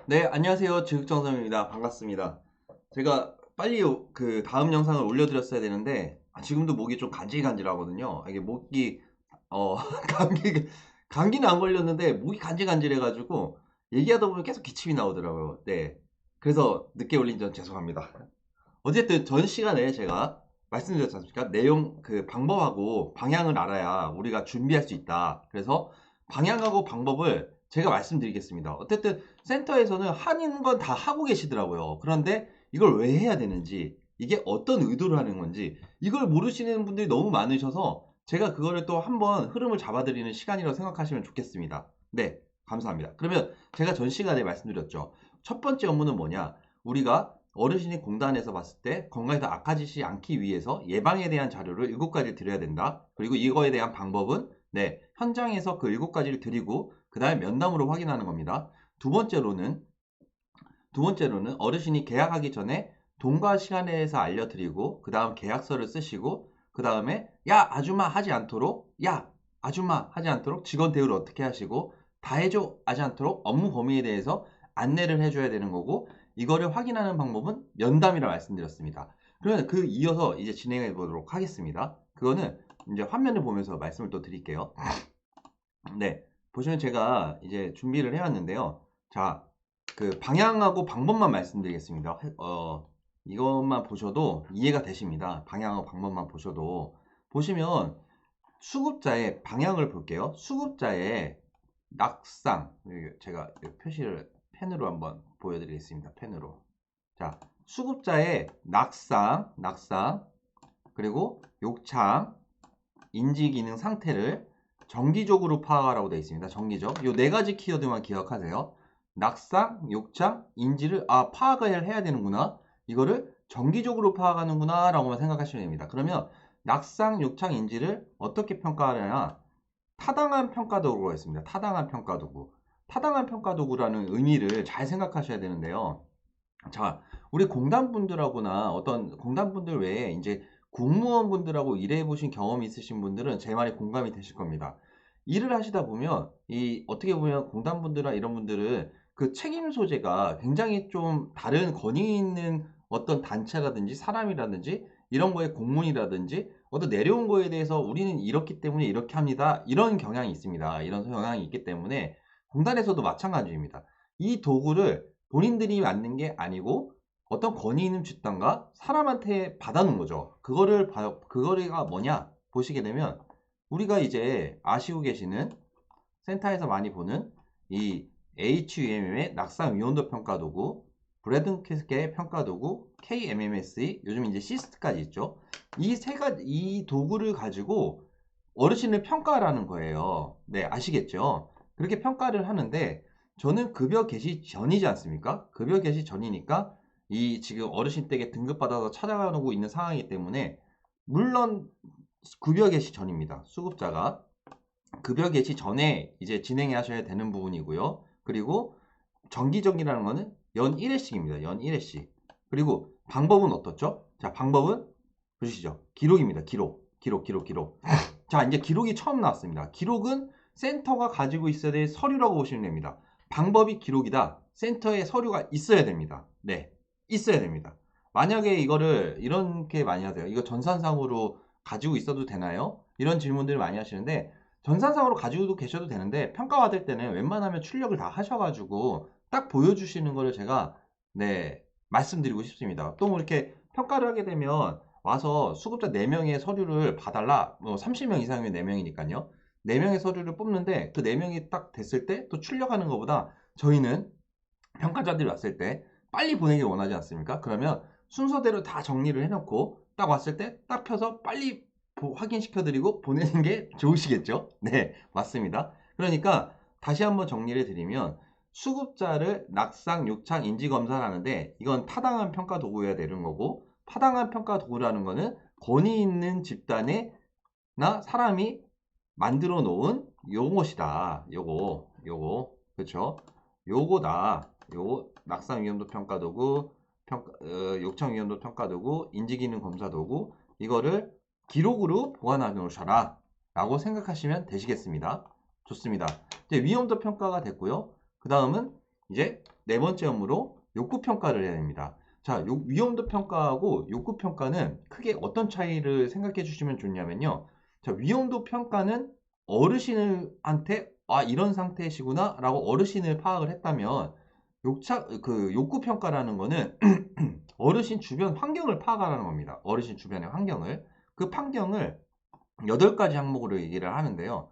네, 안녕하세요. 지극정성입니다. 반갑습니다. 제가 빨리 그 다음 영상을 올려드렸어야 되는데 지금도 목이 좀 간질간질하거든요. 이게 목이 어 감기는 안 걸렸는데 목이 간질간질해가지고 얘기하다 보면 계속 기침이 나오더라고요. 네, 그래서 늦게 올린 점 죄송합니다. 어쨌든 전 시간에 제가 말씀드렸지 않습니까? 내용 그 방법하고 방향을 알아야 우리가 준비할 수 있다. 그래서 방향하고 방법을 제가 말씀드리겠습니다. 어쨌든 센터에서는 하는 건 다 하고 계시더라고요. 그런데 이걸 왜 해야 되는지, 이게 어떤 의도로 하는 건지 이걸 모르시는 분들이 너무 많으셔서 제가 그거를 또 한번 흐름을 잡아드리는 시간이라고 생각하시면 좋겠습니다. 네, 감사합니다. 그러면 제가 전 시간에 말씀드렸죠. 첫 번째 업무는 뭐냐? 우리가 어르신이 공단에서 봤을 때 건강에 더 악화지지 않기 위해서 예방에 대한 자료를 7가지를 드려야 된다. 그리고 이거에 대한 방법은 네, 현장에서 그 7가지를 드리고 그 다음에 면담으로 확인하는 겁니다. 두 번째로는 어르신이 계약하기 전에 돈과 시간에 대해서 알려드리고 그 다음 계약서를 쓰시고 그 다음에 야 아줌마 하지 않도록 직원 대우를 어떻게 하시고 다 해줘 하지 않도록 업무 범위에 대해서 안내를 해줘야 되는 거고, 이거를 확인하는 방법은 면담이라 말씀드렸습니다. 그러면 그 이어서 이제 진행해 보도록 하겠습니다. 그거는 이제 화면을 보면서 말씀을 또 드릴게요. 네, 보시면 제가 이제 준비를 해왔는데요. 자, 그 방향하고 방법만 말씀드리겠습니다. 이것만 보셔도 이해가 되십니다. 방향하고 방법만 보셔도. 보시면 수급자의 방향을 볼게요. 수급자의 낙상, 제가 표시를 펜으로 한번 보여드리겠습니다. 펜으로. 자, 수급자의 낙상, 그리고 욕창, 인지 기능 상태를 정기적으로 파악하라고 되어 있습니다. 정기적. 이 네 가지 키워드만 기억하세요. 낙상, 욕창, 인지를 파악을 해야 되는구나. 이거를 정기적으로 파악하는구나 라고만 생각하시면 됩니다. 그러면 낙상, 욕창, 인지를 어떻게 평가하느냐? 타당한 평가 도구가 있습니다. 타당한 평가 도구. 타당한 평가 도구라는 의미를 잘 생각하셔야 되는데요. 자, 우리 공단분들하고나 어떤 공단분들 외에 이제 공무원분들하고 일해보신 경험이 있으신 분들은 제 말이 공감이 되실 겁니다. 일을 하시다 보면 어떻게 보면 공단분들이나 이런 분들은 그 책임 소재가 굉장히 좀 다른 권위 있는 어떤 단체라든지 사람이라든지 이런 거에 공문이라든지 어떤 내려온 거에 대해서 우리는 이렇기 때문에 이렇게 합니다. 이런 경향이 있습니다. 이런 경향이 있기 때문에 공단에서도 마찬가지입니다. 이 도구를 본인들이 만든 게 아니고 어떤 권위 있는 집단과 사람한테 받아놓은 거죠. 그거가 뭐냐 보시게 되면 우리가 이제 아시고 계시는 센터에서 많이 보는 이 HUMM의 낙상 위온도 평가 도구, 브래든캐스케의 평가 도구, KMMSE, 요즘 이제 시스트까지 있죠. 이 도구를 가지고 어르신을 평가하라는 거예요. 네, 아시겠죠? 그렇게 평가를 하는데 저는 급여 개시 전이지 않습니까? 급여 개시 전이니까 이 지금 어르신 댁에 등급받아서 찾아가고 있는 상황이기 때문에 물론 급여 개시 전입니다. 수급자가. 급여 개시 전에 이제 진행해 하셔야 되는 부분이고요. 그리고 정기적이라는 거는 연 1회씩입니다. 연 1회씩. 그리고 방법은 어떻죠? 자, 방법은 보시죠. 기록입니다. 기록. 자, 이제 기록이 처음 나왔습니다. 기록은 센터가 가지고 있어야 될 서류라고 보시면 됩니다. 방법이 기록이다. 센터에 서류가 있어야 됩니다. 네, 있어야 됩니다. 만약에 이거를 이렇게 많이 하세요. 이거 전산상으로 가지고 있어도 되나요? 이런 질문들을 많이 하시는데 전산상으로 가지고도 계셔도 되는데 평가받을 때는 웬만하면 출력을 다 하셔가지고 딱 보여주시는 거를 제가 네, 말씀드리고 싶습니다. 또 뭐 이렇게 평가를 하게 되면 와서 수급자 4명의 서류를 봐달라. 뭐 30명 이상이면 4명이니까요. 4명의 서류를 뽑는데 그 4명이 딱 됐을 때 또 출력하는 것보다 저희는 평가자들이 왔을 때 빨리 보내길 원하지 않습니까? 그러면 순서대로 다 정리를 해놓고 딱 왔을 때 딱 펴서 빨리 확인시켜드리고 보내는 게 좋으시겠죠? 네, 맞습니다. 그러니까 다시 한번 정리를 드리면 수급자를 낙상, 욕창, 인지검사를 하는데 이건 타당한 평가 도구여야 되는 거고, 타당한 평가 도구라는 거는 권위 있는 집단의 나 사람이 만들어 놓은 요것이다. 그쵸? 요거다. 요거 낙상 위험도 평가 도구, 욕창 위험도 평가 도구, 인지기능 검사 도구, 이거를 기록으로 보관해 놓으셔라 라고 생각하시면 되시겠습니다. 좋습니다. 이제 위험도 평가가 됐고요. 그 다음은 이제 네 번째 업무로 욕구 평가를 해야 됩니다. 자, 위험도 평가하고 욕구 평가는 크게 어떤 차이를 생각해 주시면 좋냐면요. 자, 위험도 평가는 어르신한테 아, 이런 상태시구나 라고 어르신을 파악을 했다면 욕구 평가라는 거는 어르신 주변 환경을 파악하라는 겁니다. 어르신 주변의 환경을. 그 환경을 8가지 항목으로 얘기를 하는데요.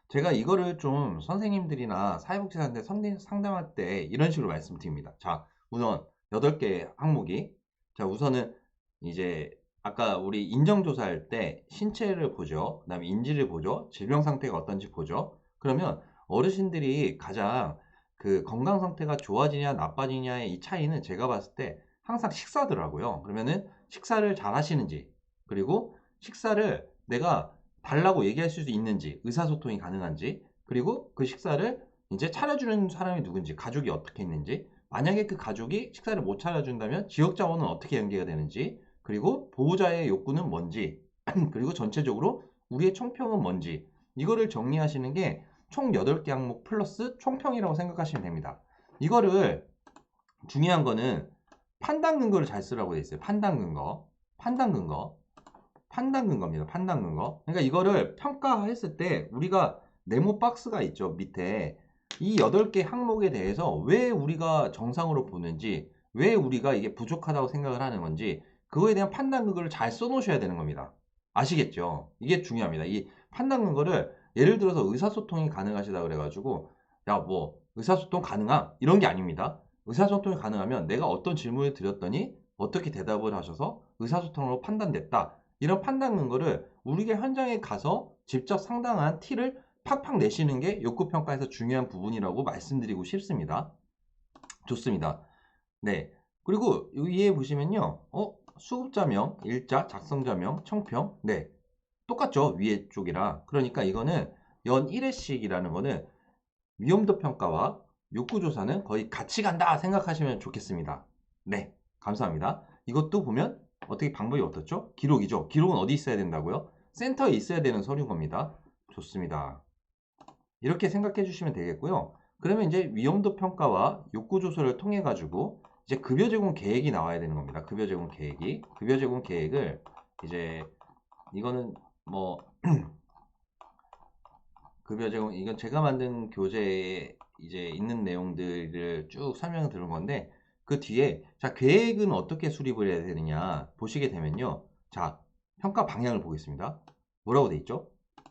제가 이거를 좀 선생님들이나 사회복지사한테 상담할 때 이런 식으로 말씀드립니다. 자, 우선 8개 항목이. 자, 우선은 이제 아까 우리 인정조사할 때 신체를 보죠. 그 다음에 인지를 보죠. 질병 상태가 어떤지 보죠. 그러면 어르신들이 가장 그 건강 상태가 좋아지냐 나빠지냐의 이 차이는 제가 봤을 때 항상 식사더라고요. 그러면은 식사를 잘 하시는지, 그리고 식사를 내가 달라고 얘기할 수 있는지, 의사소통이 가능한지, 그리고 그 식사를 이제 차려주는 사람이 누군지, 가족이 어떻게 있는지, 만약에 그 가족이 식사를 못 차려준다면 지역자원은 어떻게 연계가 되는지, 그리고 보호자의 욕구는 뭔지, 그리고 전체적으로 우리의 총평은 뭔지, 이거를 정리하시는 게 총 8개 항목 플러스 총평이라고 생각하시면 됩니다. 이거를 중요한 거는 판단 근거를 잘 쓰라고 돼 있어요. 판단 근거. 판단 근거. 판단 근거입니다. 판단 근거. 그러니까 이거를 평가했을 때 우리가 네모 박스가 있죠. 밑에. 이 8개 항목에 대해서 왜 우리가 정상으로 보는지, 왜 우리가 이게 부족하다고 생각을 하는 건지, 그거에 대한 판단 근거를 잘 써놓으셔야 되는 겁니다. 아시겠죠? 이게 중요합니다. 이 판단 근거를 예를 들어서 의사소통이 가능하시다 그래가지고 야, 뭐 의사소통 가능함? 이런 게 아닙니다. 의사소통이 가능하면 내가 어떤 질문을 드렸더니 어떻게 대답을 하셔서 의사소통으로 판단됐다. 이런 판단 근거를 우리가 현장에 가서 직접 상당한 티를 팍팍 내시는 게 욕구평가에서 중요한 부분이라고 말씀드리고 싶습니다. 좋습니다. 네. 그리고 위에 보시면요. 수급자명, 일자, 작성자명, 청평. 네. 똑같죠. 위에 쪽이랑. 그러니까 이거는 연 1회씩이라는 거는 위험도 평가와 욕구조사는 거의 같이 간다 생각하시면 좋겠습니다. 네. 감사합니다. 이것도 보면 어떻게 방법이 어떻죠? 기록이죠. 기록은 어디 있어야 된다고요? 센터에 있어야 되는 서류인 겁니다. 좋습니다. 이렇게 생각해 주시면 되겠고요. 그러면 이제 위험도 평가와 욕구 조사를 통해 가지고 이제 급여 제공 계획이 나와야 되는 겁니다. 급여 제공 계획이. 급여 제공 계획을 이제 이거는 뭐 급여 제공 이건 제가 만든 교재에 이제 있는 내용들을 쭉 설명을 드린 건데 그 뒤에 자 계획은 어떻게 수립을 해야 되느냐 보시게 되면요. 자 평가 방향을 보겠습니다. 뭐라고 돼 있죠?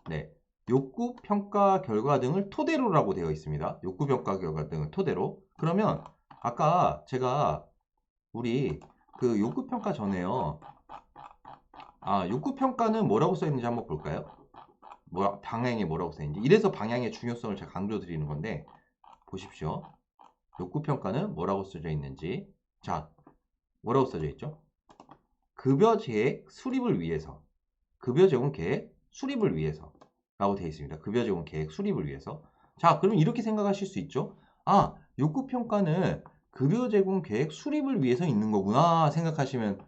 네. 욕구 평가 결과 등을 토대로라고 되어 있습니다. 욕구 평가 결과 등을 토대로. 그러면 아까 제가 우리 그 욕구 평가 전에요. 아, 욕구 평가는 뭐라고 써 있는지 한번 볼까요? 방향에 뭐라고 써 있는지. 이래서 방향의 중요성을 제가 강조드리는 건데 보십시오. 욕구 평가는 뭐라고 써져 있는지. 자, 뭐라고 써져 있죠? 급여 계획 수립을 위해서. 급여 제공 계획 수립을 위해서 라고 되어 있습니다. 급여 제공 계획 수립을 위해서. 자, 그러면 이렇게 생각하실 수 있죠. 아, 욕구 평가는 급여 제공 계획 수립을 위해서 있는 거구나 생각하시면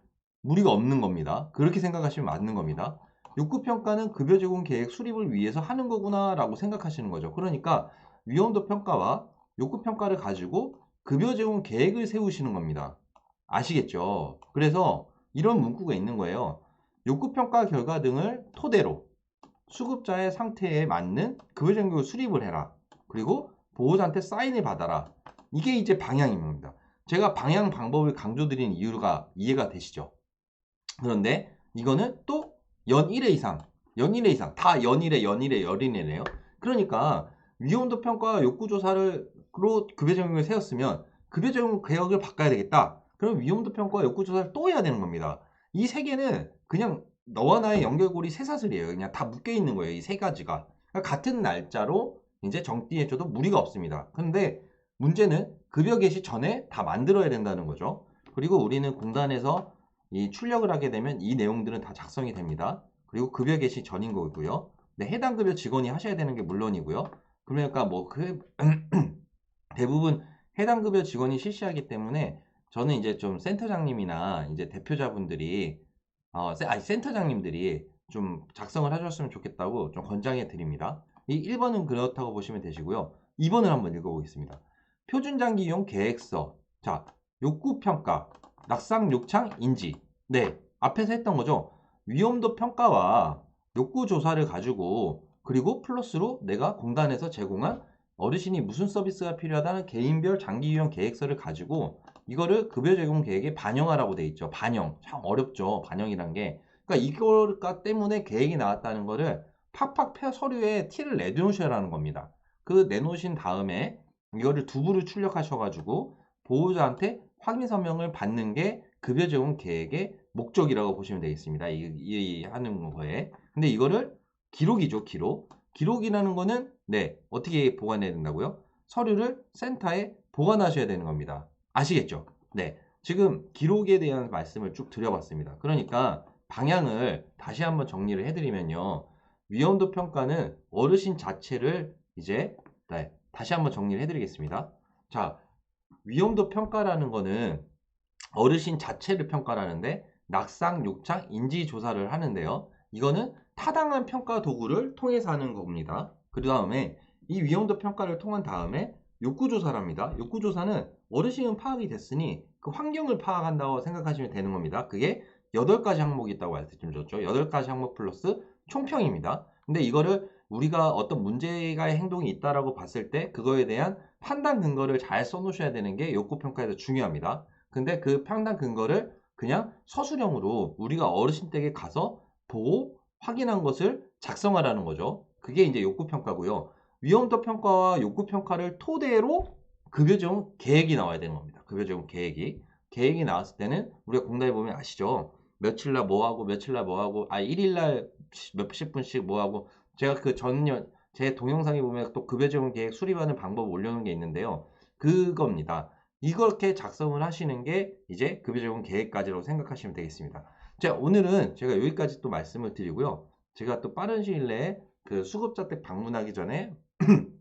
무리가 없는 겁니다. 그렇게 생각하시면 맞는 겁니다. 욕구 평가는 급여 제공 계획 수립을 위해서 하는 거구나 라고 생각하시는 거죠. 그러니까 위험도 평가와 욕구 평가를 가지고 급여 제공 계획을 세우시는 겁니다. 아시겠죠? 그래서 이런 문구가 있는 거예요. 욕구평가 결과 등을 토대로 수급자의 상태에 맞는 급여정보를 수립을 해라. 그리고 보호자한테 사인을 받아라. 이게 이제 방향입니다. 제가 방향 방법을 강조드린 이유가 이해가 되시죠? 그런데 이거는 또 연 1회 이상, 연 1회 이상, 다 연일회, 연일회, 연일회네요. 그러니까 위험도 평가와 욕구조사로 급여정보를 세웠으면 급여정보 개혁을 바꿔야 되겠다. 그럼 위험도 평가와 욕구조사를 또 해야 되는 겁니다. 이 세 개는 그냥 너와 나의 연결고리 쇠사슬이에요. 그냥 다 묶여 있는 거예요. 이 세 가지가. 그러니까 같은 날짜로 이제 정리해줘도 무리가 없습니다. 근데 문제는 급여 개시 전에 다 만들어야 된다는 거죠. 그리고 우리는 공단에서 이 출력을 하게 되면 이 내용들은 다 작성이 됩니다. 그리고 급여 개시 전인 거고요. 네, 해당 급여 직원이 하셔야 되는 게 물론이고요. 그러니까 뭐 대부분 해당 급여 직원이 실시하기 때문에 저는 이제 좀 센터장님이나 이제 대표자분들이 센터장님들이 좀 작성을 하셨으면 좋겠다고 좀 권장해 드립니다. 이 1번은 그렇다고 보시면 되시고요. 2번을 한번 읽어보겠습니다. 표준장기이용 계획서, 자, 욕구평가, 낙상욕창 인지. 네, 앞에서 했던 거죠. 위험도 평가와 욕구조사를 가지고 그리고 플러스로 내가 공단에서 제공한 어르신이 무슨 서비스가 필요하다는 개인별 장기유형 계획서를 가지고 이거를 급여 제공 계획에 반영하라고 돼 있죠. 반영. 참 어렵죠. 반영이란 게. 그러니까 이거 때문에 계획이 나왔다는 거를 팍팍 서류에 티를 내놓으셔라는 겁니다. 그 내놓으신 다음에 이거를 두부를 출력하셔가지고 보호자한테 확인 서명을 받는 게 급여 제공 계획의 목적이라고 보시면 되겠습니다. 이 하는 거에. 근데 이거를 기록이죠, 기록. 기록이라는 거는 네, 어떻게 보관해야 된다고요? 서류를 센터에 보관하셔야 되는 겁니다. 아시겠죠? 네. 지금 기록에 대한 말씀을 쭉 드려봤습니다. 그러니까 방향을 다시 한번 정리를 해드리면요. 위험도 평가는 어르신 자체를 이제 네, 다시 한번 정리를 해드리겠습니다. 자, 위험도 평가라는 거는 어르신 자체를 평가하는데 낙상, 욕창, 인지 조사를 하는데요. 이거는 타당한 평가 도구를 통해서 하는 겁니다. 그 다음에 이 위험도 평가를 통한 다음에 욕구조사랍니다. 욕구조사는 어르신은 파악이 됐으니 그 환경을 파악한다고 생각하시면 되는 겁니다. 그게 8가지 항목이 있다고 말씀드렸죠. 8가지 항목 플러스 총평입니다. 근데 이거를 우리가 어떤 문제가 행동이 있다라고 봤을 때 그거에 대한 판단 근거를 잘 써놓으셔야 되는 게 욕구평가에서 중요합니다. 근데 그 판단 근거를 그냥 서술형으로 우리가 어르신 댁에 가서 보고 확인한 것을 작성하라는 거죠. 그게 이제 욕구평가고요. 위험도 평가와 욕구평가를 토대로 급여 제공 계획이 나와야 되는 겁니다. 급여 제공 계획이. 계획이 나왔을 때는 우리가 공단에 보면 아시죠? 며칠 날 뭐 하고 며칠 날 뭐 하고 1일 날 몇십 분씩 뭐 하고 제가 그 전년 제 동영상에 보면 또 급여 제공 계획 수립하는 방법 올려놓은 게 있는데요. 그겁니다. 이렇게 작성을 하시는 게 이제 급여 제공 계획까지라고 생각하시면 되겠습니다. 자, 오늘은 제가 여기까지 또 말씀을 드리고요. 제가 또 빠른 시일 내에 그 수급자 댁 방문하기 전에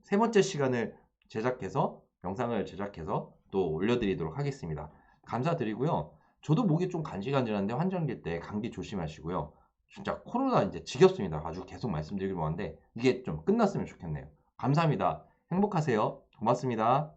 세 번째 시간을 제작해서 영상을 제작해서 또 올려드리도록 하겠습니다. 감사드리고요. 저도 목이 좀 간질간질한데 환절기 때 감기 조심하시고요. 진짜 코로나 이제 지겹습니다. 아주 계속 말씀드리기로 하는데 이게 좀 끝났으면 좋겠네요. 감사합니다. 행복하세요. 고맙습니다.